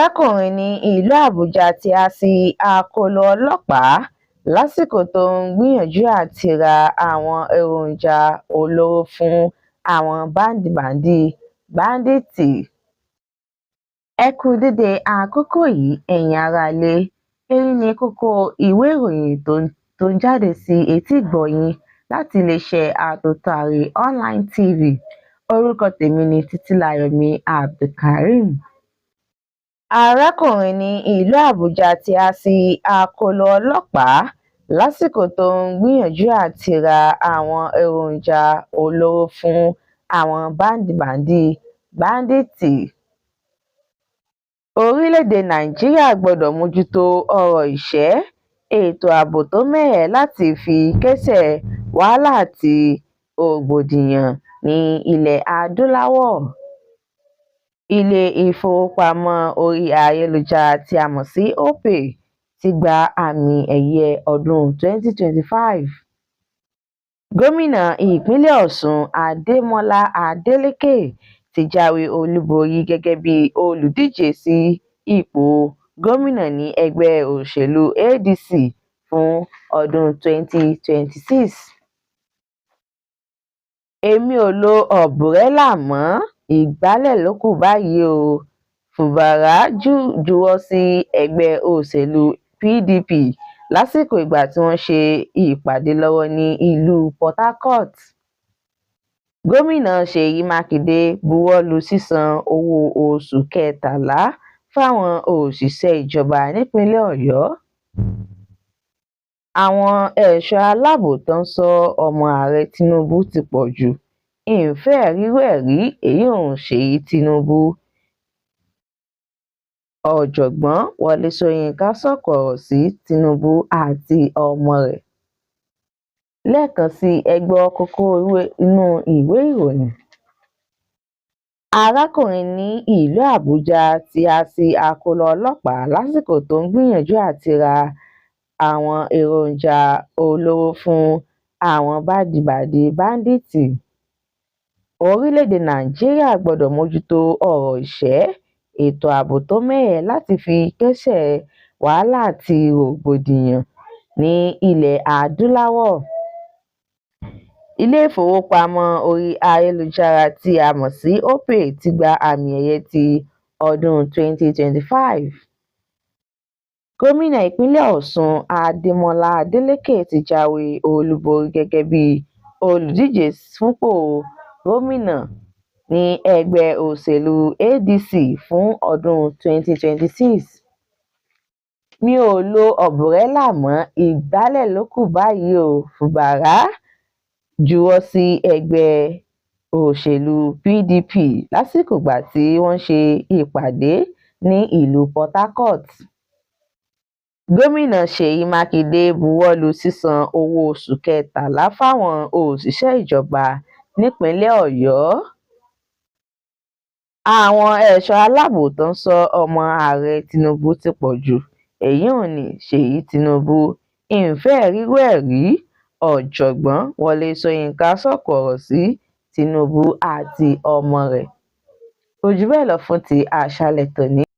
arákùnrin ní ìlú àbújá ti há sí akóló ọlọ́pàá lásìkò tó ń gbìyànjú àti ra àwọn èròjà olóró fún àwọn báńdíìtì. Ẹ kú dédé àkókò yìí ẹ̀yin aráalé, èyí ni kókó ìwé ìròyìn tó ń jáde sí etígbọ̀ọ́ yín láti iléeṣẹ́ Àtòtàrí Online TV. Orúkọ tèmi ni Títílayọ̀mí Abdulkareem. Arákùnrin ní ìlú àbújá ti há sí akóló ọlọ́pàá lásìkò tó ń gbìyànjú àti ra àwọn èròjà olóró fún àwọn báńdíìtì. Orílẹ̀-èdè Nàìjíríà gbọ́dọ̀ mójútó ọ̀rọ̀ ìṣẹ́, ètò ààbò tó mẹ́hẹ láti fi kẹ́sẹ̀ wàhálà àti rògbòdìyàn ní ilẹ̀ adúláwọ̀. Ilé ìfowópamọ́ orí ayélujára tí a mọ̀ sí Opay ti gba àmì ẹ̀yẹ ọdún 2025. Gómìnà ìpínlẹ̀ Ọ̀ṣun Adémọ́lá Adélékè ti jáwé olúborí gẹ́gẹ́ bí olùdíje sí ipò gómìnà ní ẹgbẹ́ òṣèlú ADC fún ọdún 2026. Èmi ò lo ọ̀bùrẹ́là mọ́, ìgbálẹ̀ ló kù báyìí o. Fubara juwọ́ sí ẹgbẹ́ òṣèlú PDP lásìkò ìgbà tí wọ́n ṣe ìpàdé lọ́wọ́ ní ìlú Port Harcourt. Gómìnà Ṣèyí Mákindé buwọ́lu sísan owó oṣù kẹtàlá fáwọn òṣìṣẹ́ ìjọba nípínlẹ̀ Ọ̀yọ́. Àwọn ẹ̀ṣọ́ aláàbò tó ń ṣọ́ ọmọ ààrẹ Tinubu ti pọ̀ jù, ìfẹ́ rírú ẹ̀ rí, èyí ò Ṣèyí Tinubu. Ọ̀jọ̀gbọ́n Wọlé Ṣóyínká sọ̀kò ọ̀rọ̀ sí Tinubu àti ọmọ rẹ̀. Lẹ́ẹ̀kan sí ẹ gbọ́ kókó inú ìwé ìròyìn. Arákùnrin ní ìlú àbújá ti há sí akóló ọlọ́pàá lásìkò tó ń gbìyànjú àti ra àwọn èròjà olóró fún àwọn báńdíìtì. Orílẹ̀-èdè Nàìjíríà gbọ́dọ̀ mójútó ọ̀rọ̀ ìṣẹ́, ètò ààbò tó mẹ́hẹ láti fi kẹ́sẹ̀ wàhálà àti rògbòdìyàn ní ilẹ̀ adúláwọ̀. Ilé ìfowópamọ́ orí ayélujára tí a mọ̀ sí Opay ti gba àmì ẹ̀yẹ ti ọdún 2025. Gómìnà ìpínlẹ̀ Ọ̀ṣun Adémọ́lá Adélékè ti jáwé olúborí gẹ́gẹ́ bí olùdíje fúnpò gómìnà ní ẹgbẹ́ òṣèlú ADC fún ọdún 2026. Mi ò lo ọ̀bùrẹ́là mọ́, ìgbálẹ̀ ló kù báyìí o. Fubara juwọ́ sí ẹgbẹ́ òṣèlú PDP lásìkò ìgbà tí wọ́n ṣe ìpàdé ní ìlú Port Harcourt. Gómìnà Ṣèyí Mákindé buwọ́lu sísan owó oṣù kẹtàlá fáwọn òṣìṣẹ́ ìjọba nípínlẹ̀ Ọ̀yọ́. Àwọn ẹ̀ṣọ́ aláàbò tó ń ṣọ́ ọmọ ààrẹ Tinubu ti pọ̀ jù, èyí ò Ṣèyí Tinubu, ìfẹ́ rírú ẹ̀ rí. Ọ̀jọ̀gbọ́n Wọlé Ṣóyínká sọ̀kò ọ̀rọ̀ sí Tinubu àti ọmọ rẹ̀. Kò jù bẹ́ẹ̀ lọ fún ti àṣálẹ́ tòní.